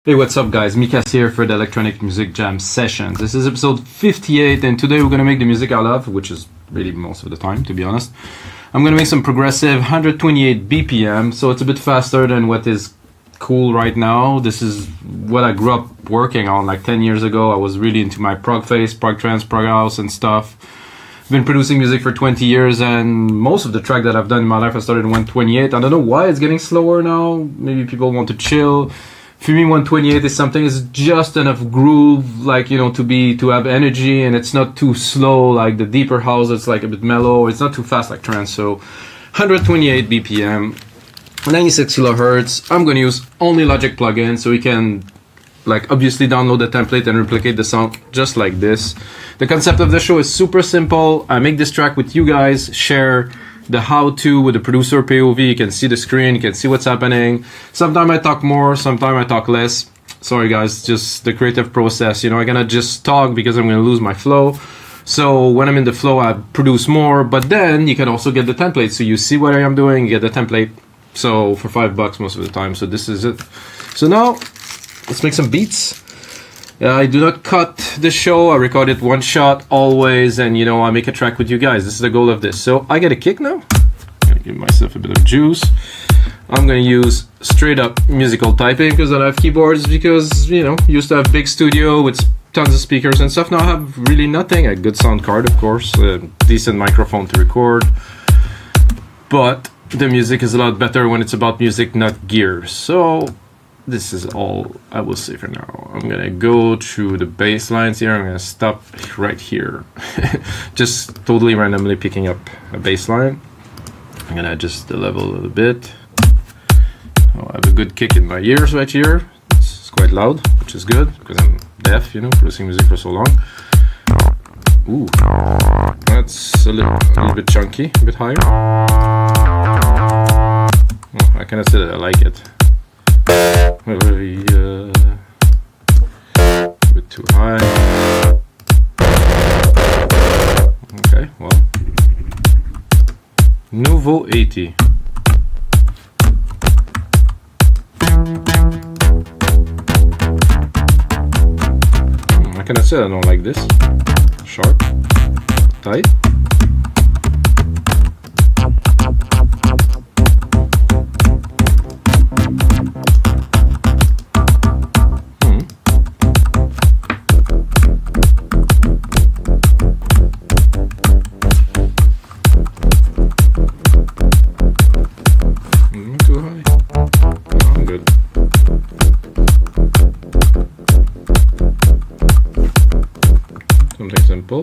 Hey, what's up guys? Mikas here for the Electronic Music Jam Sessions. This is episode 58 and today we're gonna make the music I love, which is really most of the time, to be honest. I'm gonna make some progressive 128 BPM, so it's a bit faster than what is cool right now. This is what I grew up working on like 10 years ago. I was really into my prog phase, prog trance, prog house and stuff. I've been producing music for 20 years and most of the track that I've done in my life I started in 128. I don't know why it's getting slower now. Maybe people want to chill. For me, 128 is something, it's just enough groove, like, you know, to have energy, and it's not too slow like the deeper house. It's like a bit mellow. It's not too fast like trance. So 128 BPM, 96 kilohertz. I'm going to use only Logic plugin, so you can like obviously download the template and replicate the sound just like this. The concept of the show is super simple. I make this track with you guys, share the how-to with the producer POV. You can see the screen, you can see what's happening. Sometimes I talk more, sometimes I talk less. Sorry guys, just the creative process. You know, I'm gonna just talk because I'm gonna lose my flow. So when I'm in the flow, I produce more, but then you can also get the template. So you see what I am doing, you get the template. So for $5 most of the time. So this is it. So now let's make some beats. I do not cut the show. I record it one shot always, and you know, I make a track with you guys. This is the goal of this. So I get a kick now. I'm gonna give myself a bit of juice. I'm gonna use straight up musical typing because I don't have keyboards, because you know, used to have big studio with tons of speakers and stuff. Now I have really nothing. A good sound card, of course, a decent microphone to record, but the music is a lot better when it's about music, not gear. So this is all I will say for now. I'm gonna go through the bass lines here. I'm gonna stop right here. Just totally randomly picking up a bass line. I'm gonna adjust the level a little bit. Oh, I have a good kick in my ears right here. It's quite loud, which is good because I'm deaf, you know, producing music for so long. Ooh, that's a little bit chunky, a bit higher. Oh, I cannot say that I like it. A bit too high. Okay, well, Nouveau 80. I cannot say I don't like this. Sharp, tight. Something simple.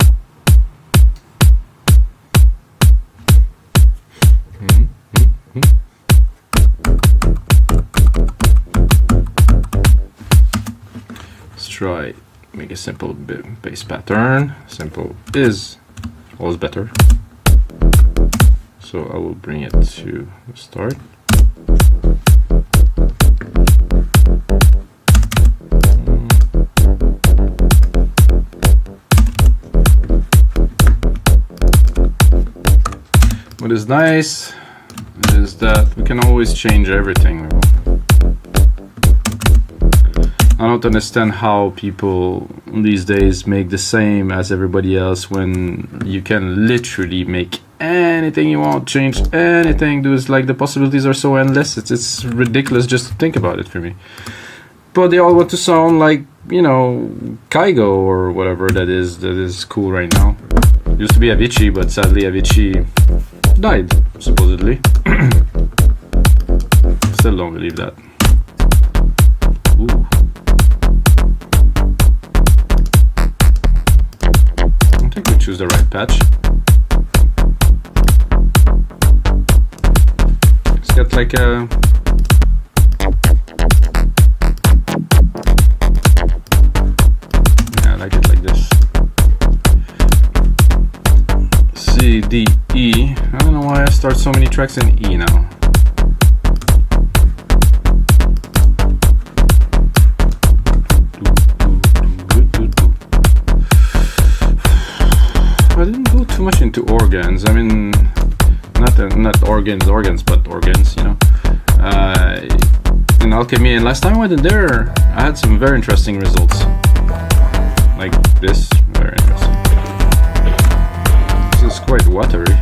Let's try make a simple bass pattern. Simple is always better. So I will bring it to the start. What is nice is that we can always change everything we want. I don't understand how people these days make the same as everybody else when you can literally make anything you want, change anything. Dude, like the possibilities are so endless. It's ridiculous just to think about it for me. But they all want to sound like, you know, Kygo or whatever that is cool right now. Used to be Avicii, but sadly Avicii died, supposedly. Still don't believe that. Ooh. I think we choose the right patch. It's got like a... Yeah, I like it like this. C, D, E. I don't know why I start so many tracks in E now. I didn't go too much into organs. I mean, not organs, but organs, you know. in Alchemy, and last time I went in there, I had some very interesting results. Like this, very interesting. This is quite watery.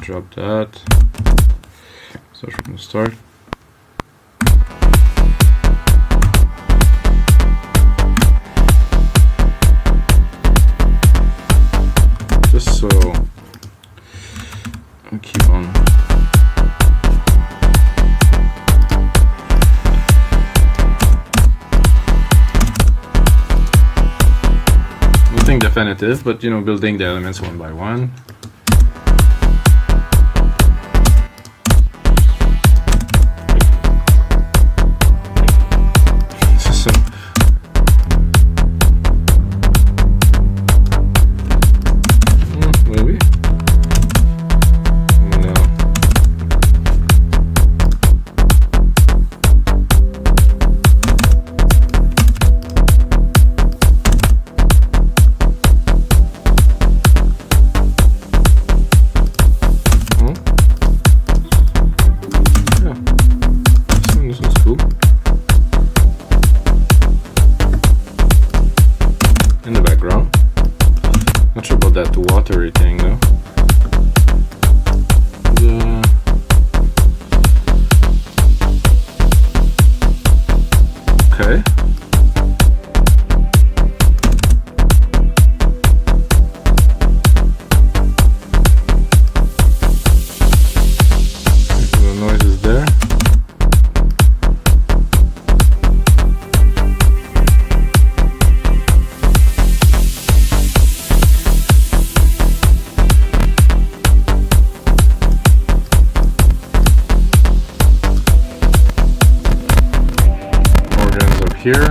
Drop that. So we're gonna start. Just so I'll keep on. Nothing definitive, but you know, building the elements one by one. That watery thing though. Okay. The noise is there. Here.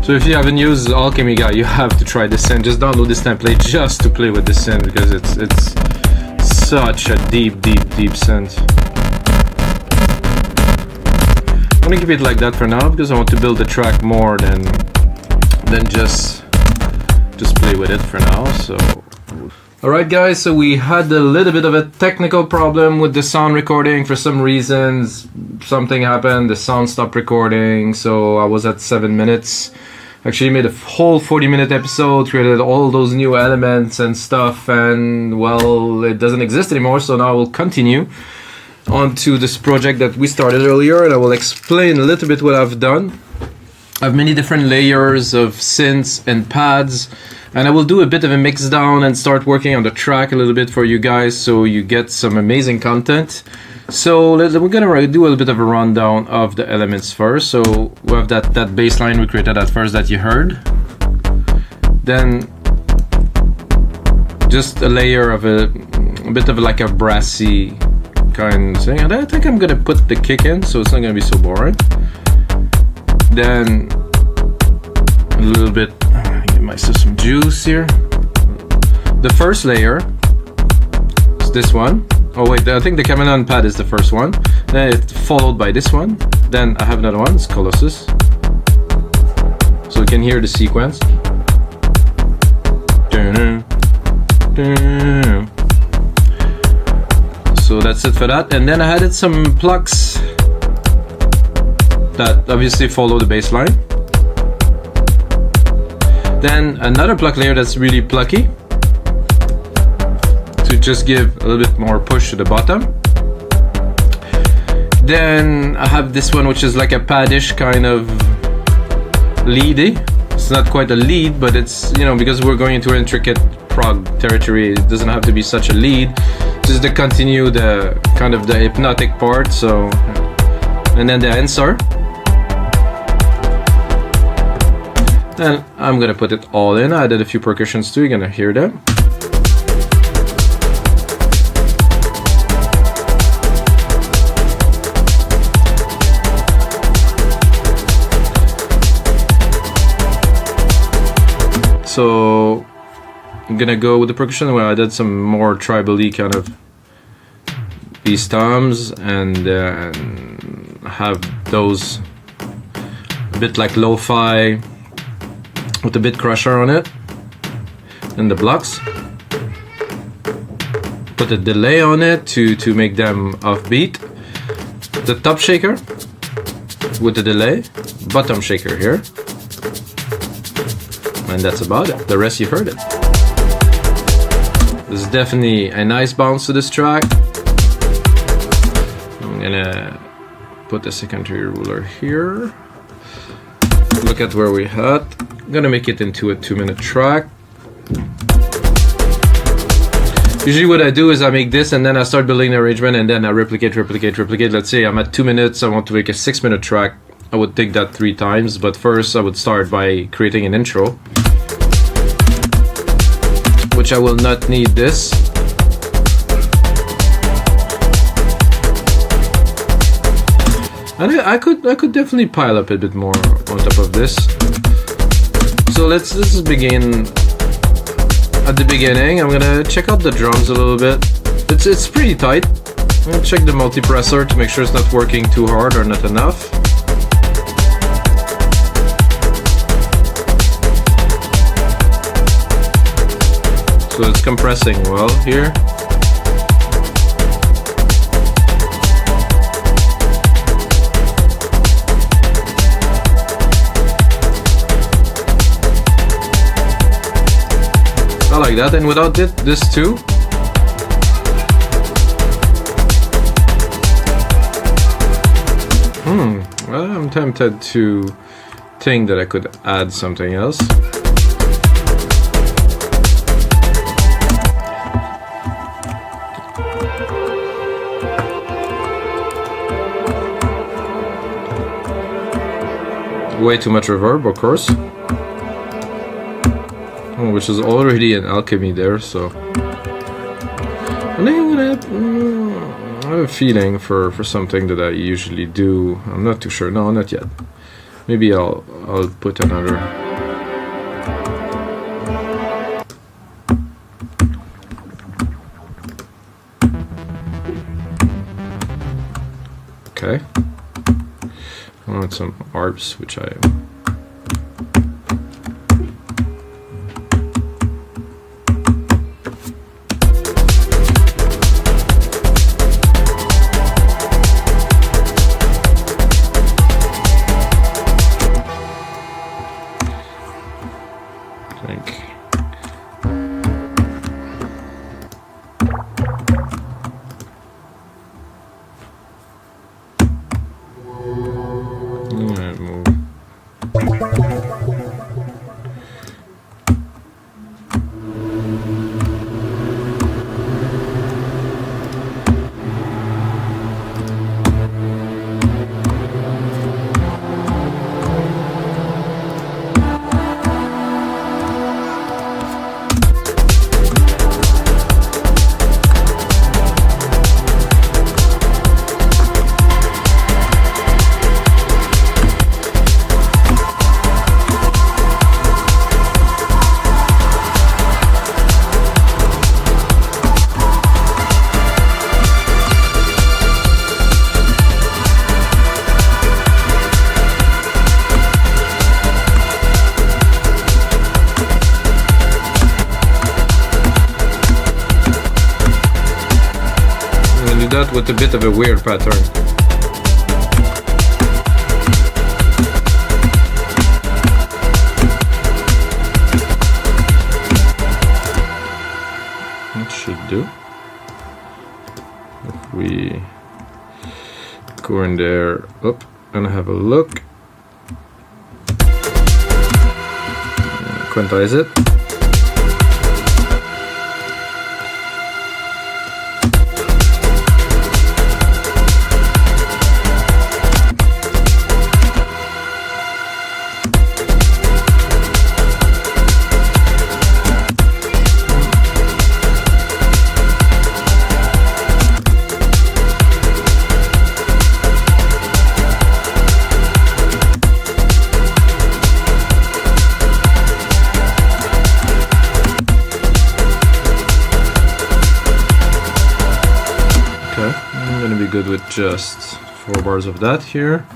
So if you haven't used Alchemy Guy, you have to try this synth. Just download this template just to play with this synth because it's such a deep synth. I'm gonna keep it like that for now because I want to build the track more than just play with it for now. So alright guys, so we had a little bit of a technical problem with the sound recording. For some reasons, something happened, the sound stopped recording, so I was at 7 minutes. Actually made a whole 40-minute episode, created all those new elements and stuff, and well, it doesn't exist anymore, so now we'll continue onto this project that we started earlier, and I will explain a little bit what I've done. I have many different layers of synths and pads, and I will do a bit of a mix down and start working on the track a little bit for you guys so you get some amazing content. So we're gonna do a little bit of a rundown of the elements first. So we have that bass line we created at first that you heard. Then just a layer of a bit of like a brassy kind of thing. And I think I'm gonna put the kick in so it's not gonna be so boring. Then a little bit, give myself some juice here. The first layer is this one. Oh wait, I think the chameleon pad is the first one. Then it's followed by this one. Then I have another one, it's Colossus. So you can hear the sequence. So that's it for that. And then I added some plucks that obviously follow the bass line. Then another pluck layer that's really plucky to just give a little bit more push to the bottom. Then I have this one which is like a padish kind of leady. It's not quite a lead, but it's, you know, because we're going into intricate prog territory, it doesn't have to be such a lead, just to continue the kind of the hypnotic part. So, and then the answer. Then I'm gonna put it all in. I added a few percussions too, you're gonna hear them. So I'm gonna go with the percussion where I did some more tribal-y kind of bass toms, and then have those a bit like lo-fi with a bit crusher on it, and the blocks. Put a delay on it to make them offbeat. The top shaker with the delay, bottom shaker here, and that's about it. The rest you've heard it. There's definitely a nice bounce to this track. I'm gonna put the secondary ruler here. Look at where we had. I'm gonna make it into a 2-minute track. Usually what I do is I make this and then I start building the arrangement, and then I replicate. Let's say I'm at 2 minutes, I want to make a 6-minute track. I would take that 3 times, but first I would start by creating an intro, which I will not need this. And I could definitely pile up a bit more on top of this. So let's begin at the beginning. I'm gonna check out the drums a little bit. It's pretty tight. I'm gonna check the multipressor to make sure it's not working too hard or not enough. So it's compressing well here. I like that, and without this too. Well, I'm tempted to think that I could add something else. Way too much reverb, of course. Which is already an alchemy there, so I think I'm gonna I have a feeling for something that I usually do. I'm not too sure. No, not yet. Maybe I'll put another. Okay. I want some arps, which I think. That with a bit of a weird pattern. It should do. If we go in there, up and have a look, quantize it. just 4 bars of that here.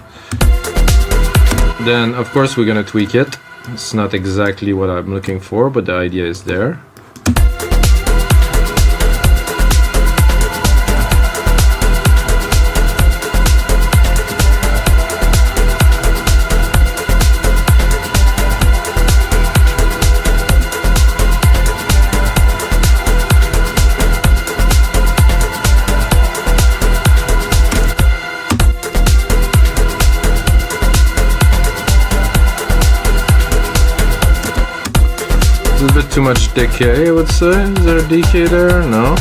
Then of course we're gonna tweak it. It's not exactly what I'm looking for, but the idea is there. A bit too much decay, I would say. Is there a decay there? No.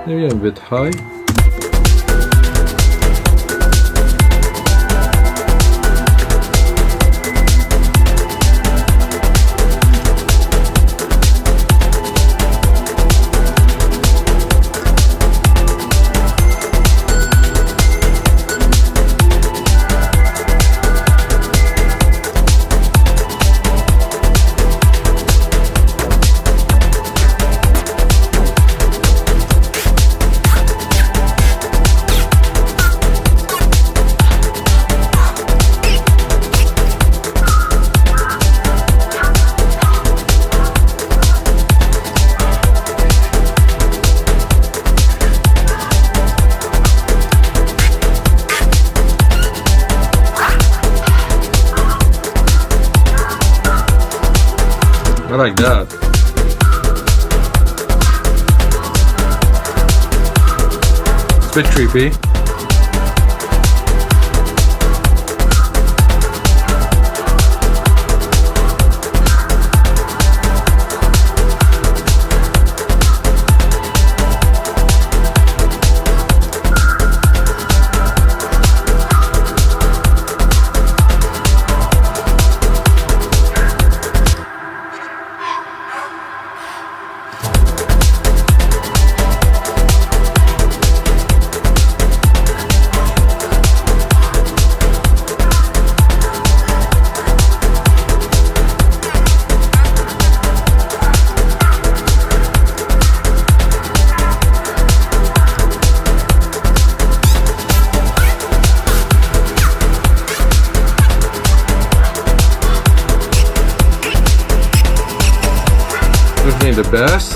Maybe a bit high. I like that. It's a bit creepy. The best.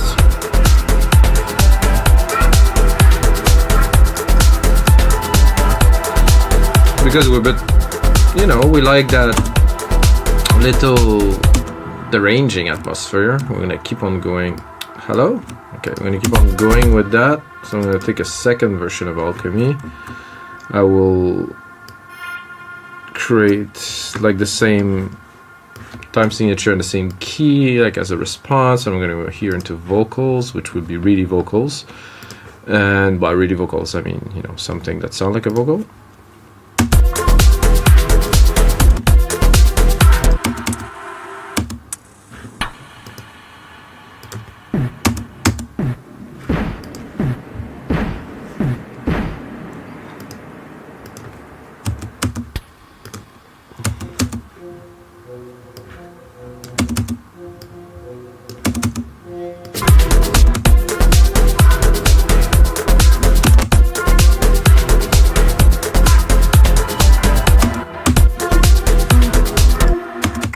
Because we're a bit, you know, we like that little deranging atmosphere. We're gonna keep on going. Hello? Okay, we're gonna keep on going with that. So I'm gonna take a second version of Alchemy. I will create like the same time signature in the same key, like as a response. And I'm going to go here into vocals, which would be reedy vocals. And by reedy vocals, I mean, you know, something that sounds like a vocal.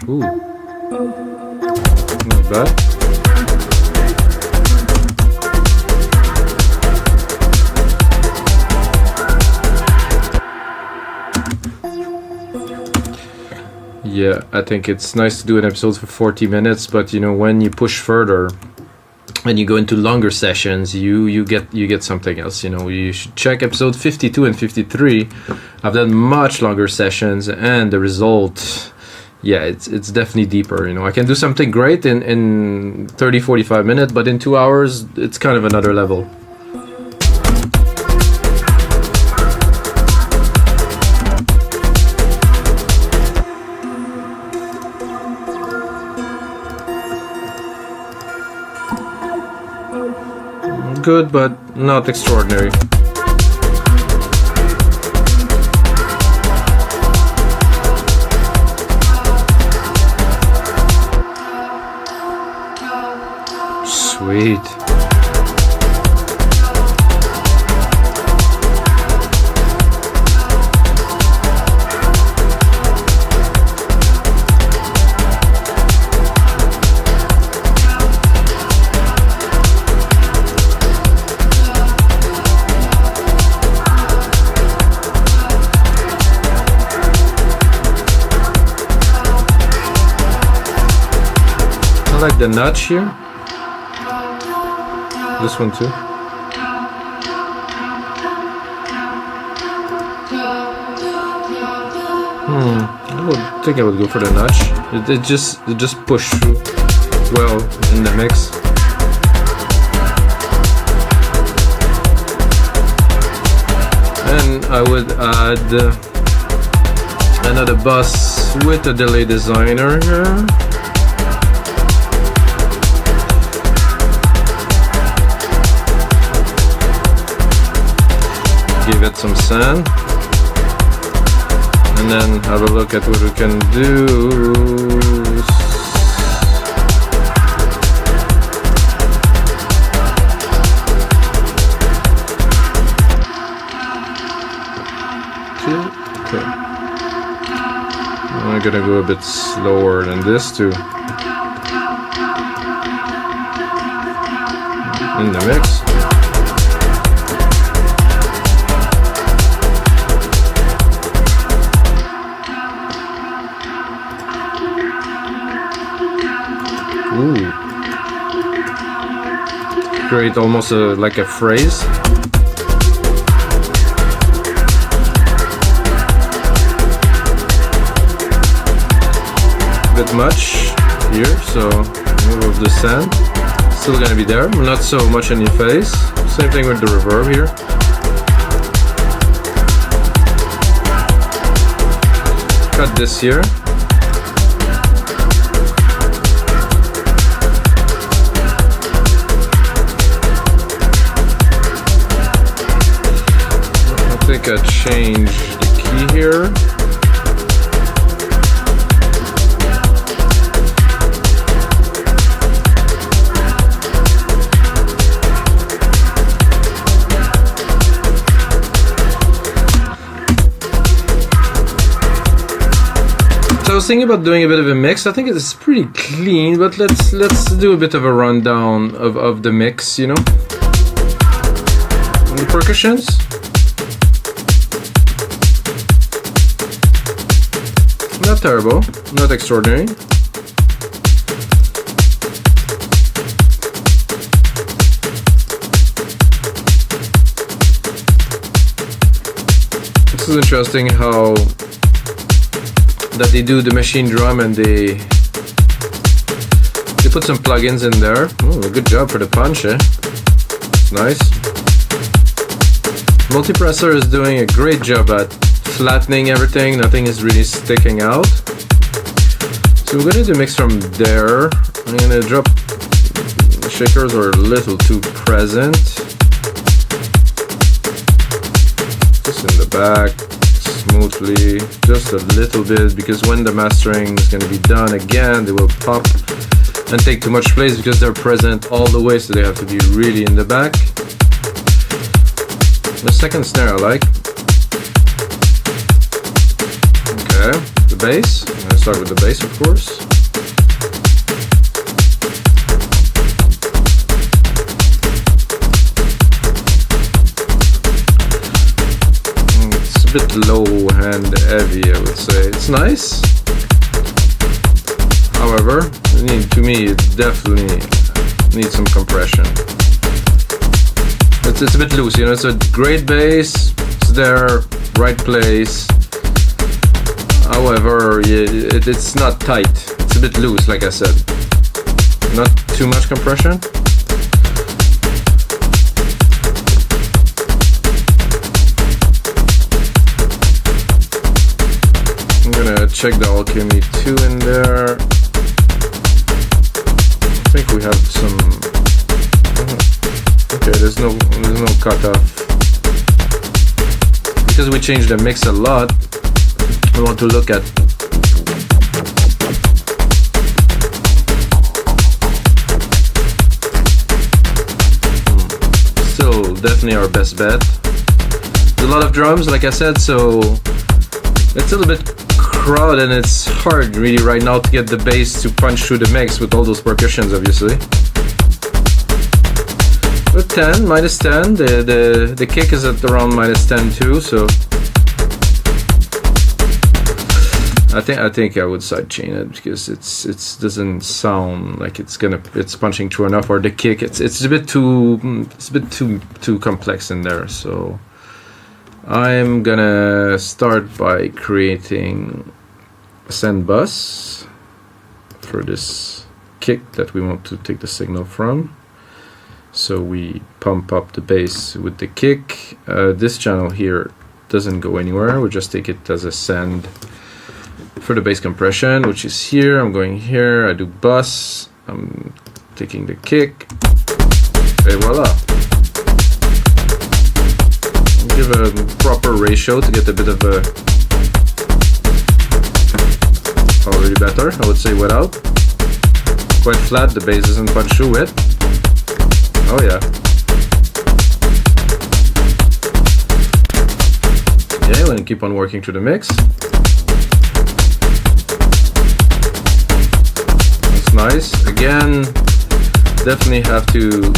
Ooh. Not bad. yeah, I think it's nice to do an episode for 40 minutes, but you know, when you push further and you go into longer sessions, you get something else. You know, you should check episode 52 and 53. I've done much longer sessions, and the result, yeah, it's definitely deeper. You know, I can do something great in 30-45 minutes, but in 2 hours, it's kind of another level. Good, but not extraordinary. Sweet. I like the notch here. This one too. I think I would go for the notch. It just pushed through well in the mix. And I would add another bus with a delay designer here. Give it some sand, and then have a look at what we can do. Okay. I'm gonna go a bit slower than this too. In the mix. Ooh. Create almost like a phrase. A bit much here, so remove the sand. Still gonna be there, not so much in your face. Same thing with the reverb here. Cut this here. I think I change the key here. So I was thinking about doing a bit of a mix. I think it's pretty clean, but let's do a bit of a rundown of the mix, you know. And the percussions. Not terrible, not extraordinary. This is interesting how that they do the machine drum and they put some plugins in there. Ooh, good job for the punch, eh? It's nice. Multipressor is doing a great job at flattening everything, nothing is really sticking out. So we're gonna do a mix from there. I'm gonna drop the shakers are a little too present. Just in the back, smoothly, just a little bit, because when the mastering is gonna be done again, they will pop and take too much place because they're present all the way, so they have to be really in the back. The second snare I like. Okay, the bass. I'm going to start with the bass, of course. It's a bit low and heavy, I would say. It's nice. however, to me it definitely needs some compression. It's a bit loose, you know. It's a great bass, it's there, right place. However, it's not tight. It's a bit loose, like I said. Not too much compression. I'm gonna check the alchemy 2 in there. I think we have some. Okay, there's no cutoff. Because we changed the mix a lot, we want to look at still definitely our best bet. There's a lot of drums, like I said, so it's a little bit crowded and it's hard really right now to get the bass to punch through the mix with all those percussions, obviously. But 10, minus 10, the kick is at around minus 10 too, so I think I would sidechain it because it doesn't sound like it's punching through enough, or the kick it's a bit too complex in there. So I'm gonna start by creating a send bus for this kick that we want to take the signal from. So we pump up the bass with the kick. This channel here doesn't go anywhere. We just take it as a send for the bass compression, which is here. I'm going here. I do bus. I'm taking the kick. Et voila. Give a proper ratio to get a bit of a already better. I would say without. Quite flat. The bass doesn't punch through it. Oh yeah. Yeah, we're gonna keep on working through the mix. That's nice. Again, definitely have to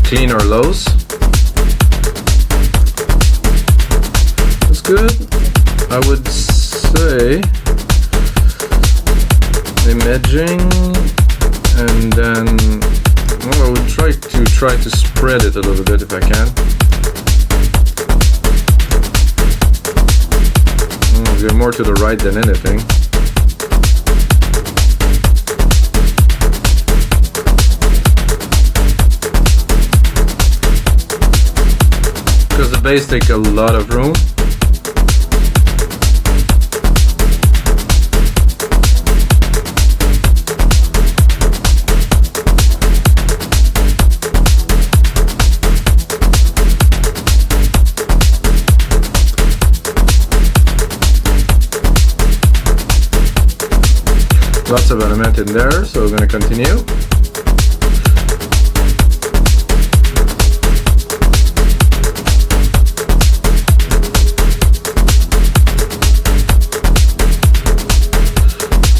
clean our lows. That's good. I would say imaging, and then I would try to spread it a little bit if I can. We're more to the right than anything. Because the bass takes a lot of room. Lots of element in there, so we're going to continue.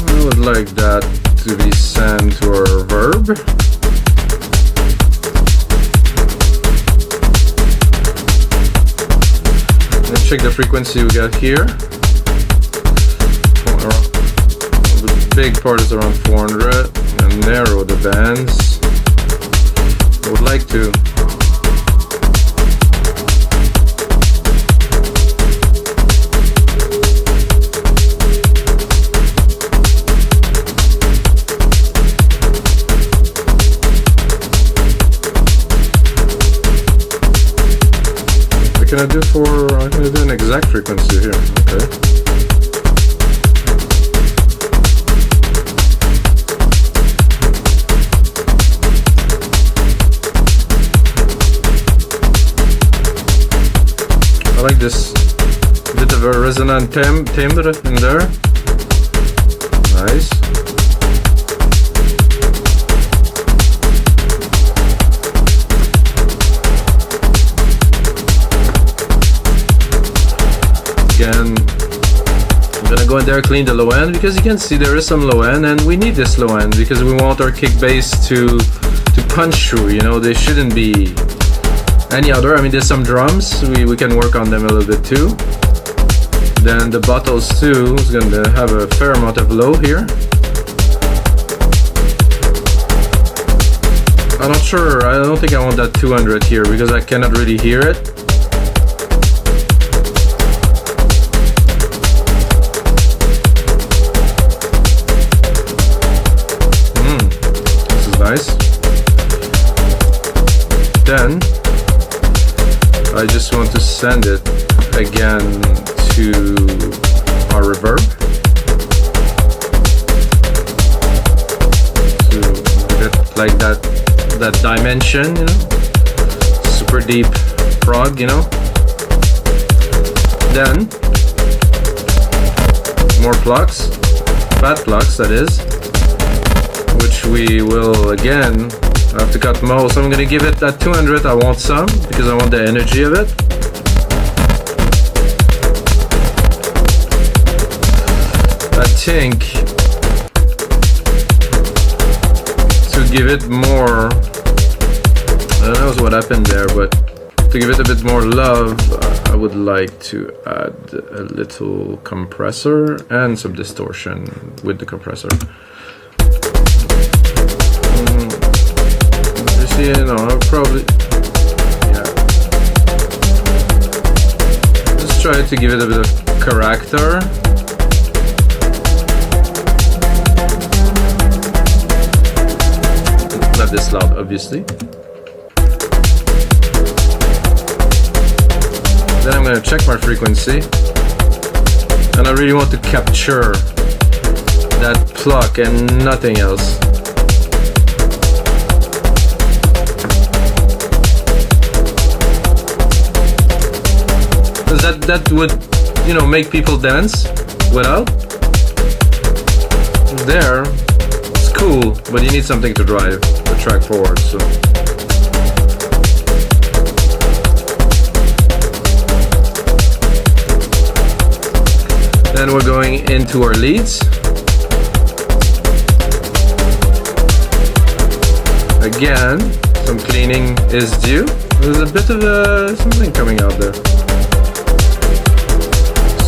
I would like that to be sent to our verb. Let's check the frequency we got here. Big part is around 400, and narrow the bands. I would like to I'm gonna do an exact frequency here. Okay. I like this bit of a resonant timbre in there. Nice. Again, I'm gonna go in there, clean the low end, because you can see there is some low end, and we need this low end because we want our kick bass to punch through. You know, they shouldn't be any other. I mean, there's some drums, we can work on them a little bit too. Then the bottles too is going to have a fair amount of low here. I'm not sure. I don't think I want that 200 here because I cannot really hear it. This is nice. Then I just want to send it again to our reverb. To give it like that dimension, you know, super deep prog, you know. Then more plucks, fat plucks that is, which we will again have to cut most. So I'm gonna give it that 200. I want some because I want the energy of it. I think to give it more, I don't know what happened there, but to give it a bit more love, I would like to add a little compressor and some distortion with the compressor. You know, I'll probably, yeah, just try to give it a bit of character. Not this loud, obviously. Then I'm gonna check my frequency, and I really want to capture that pluck and nothing else. That would, you know, make people dance without. There, it's cool, but you need something to drive the track forward. So then we're going into our leads. Again, some cleaning is due. There's a bit of something coming out there.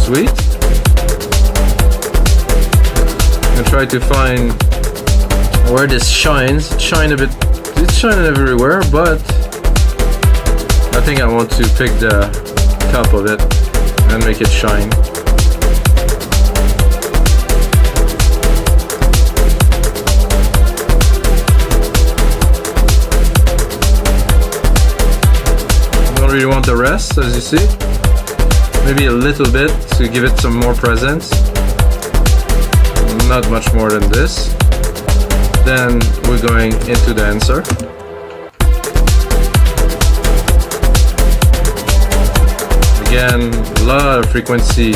Sweet. I'm gonna try to find where this shines. It's shining everywhere, but I think I want to pick the top of it and make it shine. I don't really want the rest, as you see. Maybe a little bit to give it some more presence. Not much more than this. Then we're going into the answer. Again, a lot of frequency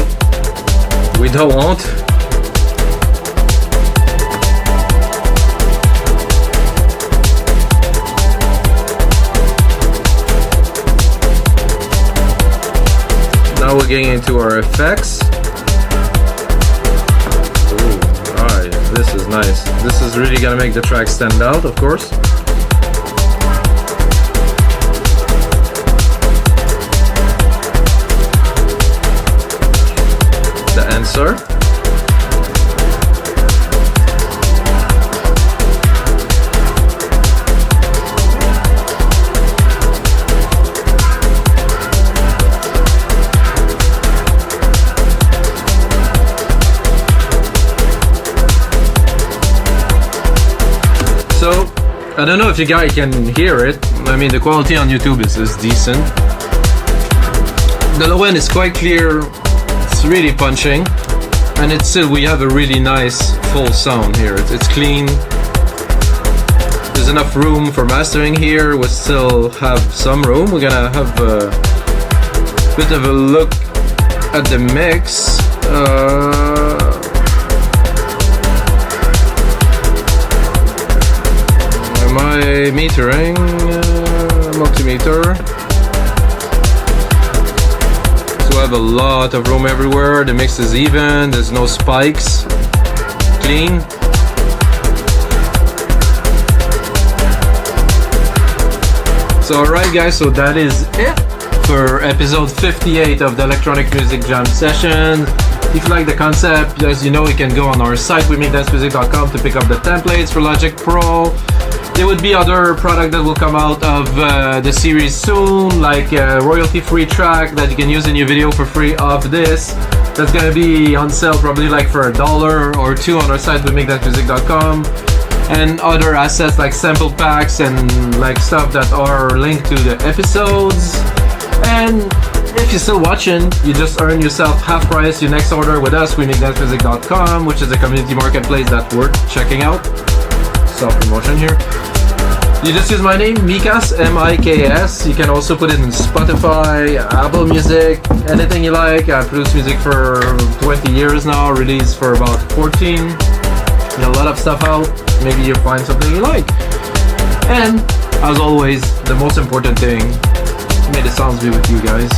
we don't want. Now we're getting into our effects. Ooh, alright, this is nice. This is really gonna make the track stand out, of course. The answer. So, I don't know if you guys can hear it. I mean, the quality on YouTube is decent. The low end is quite clear. It's really punching. And it's still, we have a really nice full sound here. It's clean. There's enough room for mastering here. We still have some room. We're gonna have a bit of a look at the mix. My metering, multimeter. So I have a lot of room everywhere. The mix is even. There's no spikes. Clean. So alright guys, so that is it for episode 58 of the Electronic Music Jam Session. If you like the concept, as you know, you can go on our site, wemixdancemusic.com, to pick up the templates for Logic Pro. There would be other product that will come out of the series soon, like a royalty-free track that you can use in your video for free of this. That's gonna be on sale probably like for $1 or $2 on our site, wemake-music.com. And other assets like sample packs and like stuff that are linked to the episodes. And if you're still watching, you just earn yourself half price your next order with us, wemake-music.com, which is a community marketplace that's worth checking out. Self-promotion here. You just use my name, Mikas, M-I-K-S. You can also put it in Spotify, Apple Music, anything you like. I produce music for 20 years now, released for about 14. Got a lot of stuff out. Maybe you'll find something you like. And, as always, the most important thing, may the sounds be with you guys.